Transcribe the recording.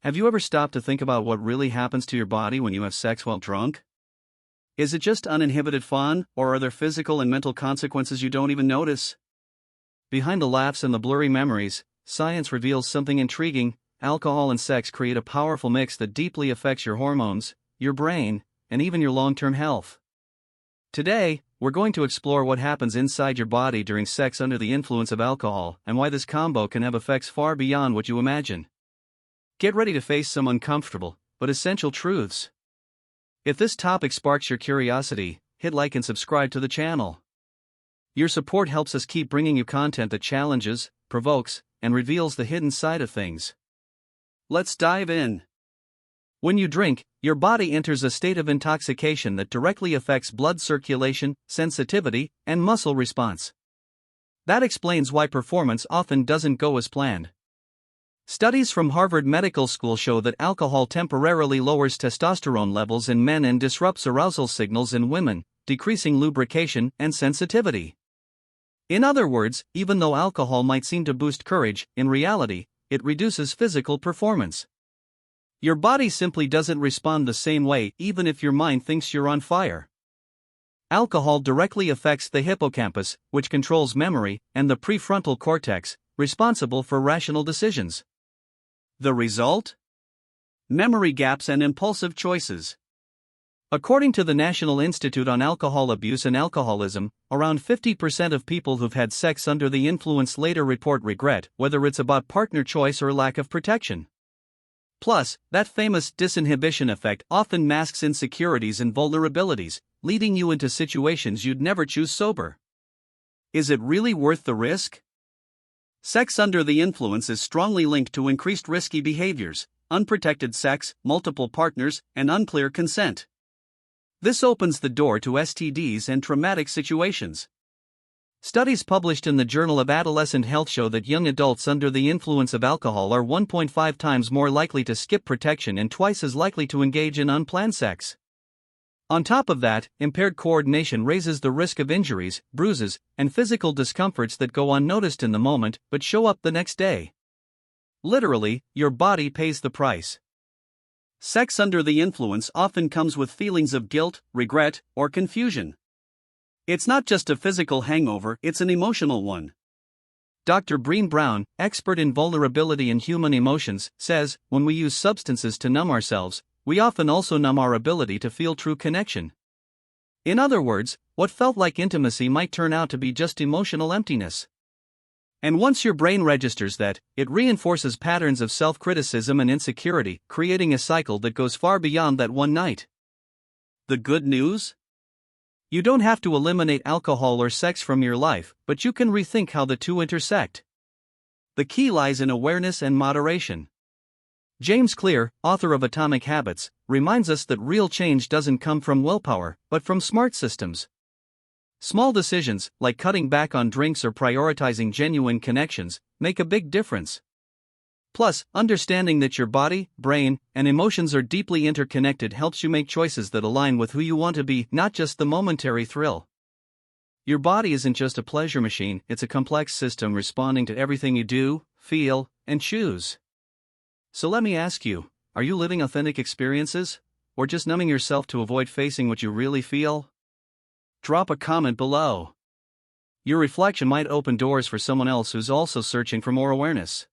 Have you ever stopped to think about what really happens to your body when you have sex while drunk? Is it just uninhibited fun, or are there physical and mental consequences you don't even notice? Behind the laughs and the blurry memories, science reveals something intriguing. Alcohol and sex create a powerful mix that deeply affects your hormones, your brain, and even your long-term health. Today, we're going to explore what happens inside your body during sex under the influence of alcohol and why this combo can have effects far beyond what you imagine. Get ready to face some uncomfortable, but essential truths. If this topic sparks your curiosity, hit like and subscribe to the channel. Your support helps us keep bringing you content that challenges, provokes, and reveals the hidden side of things. Let's dive in. When you drink, your body enters a state of intoxication that directly affects blood circulation, sensitivity, and muscle response. That explains why performance often doesn't go as planned. Studies from Harvard Medical School show that alcohol temporarily lowers testosterone levels in men and disrupts arousal signals in women, decreasing lubrication and sensitivity. In other words, even though alcohol might seem to boost courage, in reality, it reduces physical performance. Your body simply doesn't respond the same way even if your mind thinks you're on fire. Alcohol directly affects the hippocampus, which controls memory, and the prefrontal cortex, responsible for rational decisions. The result? Memory gaps and impulsive choices. According to the National Institute on Alcohol Abuse and Alcoholism, around 50% of people who've had sex under the influence later report regret, whether it's about partner choice or lack of protection. Plus, that famous disinhibition effect often masks insecurities and vulnerabilities, leading you into situations you'd never choose sober. Is it really worth the risk? Sex under the influence is strongly linked to increased risky behaviors, unprotected sex, multiple partners, and unclear consent. This opens the door to STDs and traumatic situations. Studies published in the Journal of Adolescent Health show that young adults under the influence of alcohol are 1.5 times more likely to skip protection and twice as likely to engage in unplanned sex. On top of that, impaired coordination raises the risk of injuries, bruises, and physical discomforts that go unnoticed in the moment but show up the next day. Literally, your body pays the price. Sex under the influence often comes with feelings of guilt, regret, or confusion. It's not just a physical hangover, it's an emotional one. Dr. Breen Brown, expert in vulnerability and human emotions, says, when we use substances to numb ourselves, we often also numb our ability to feel true connection. In other words, what felt like intimacy might turn out to be just emotional emptiness. And once your brain registers that, it reinforces patterns of self-criticism and insecurity, creating a cycle that goes far beyond that one night. The good news? You don't have to eliminate alcohol or sex from your life, but you can rethink how the two intersect. The key lies in awareness and moderation. James Clear, author of Atomic Habits, reminds us that real change doesn't come from willpower, but from smart systems. Small decisions, like cutting back on drinks or prioritizing genuine connections, make a big difference. Plus, understanding that your body, brain, and emotions are deeply interconnected helps you make choices that align with who you want to be, not just the momentary thrill. Your body isn't just a pleasure machine, it's a complex system responding to everything you do, feel, and choose. So let me ask you, are you living authentic experiences, or just numbing yourself to avoid facing what you really feel? Drop a comment below. Your reflection might open doors for someone else who's also searching for more awareness.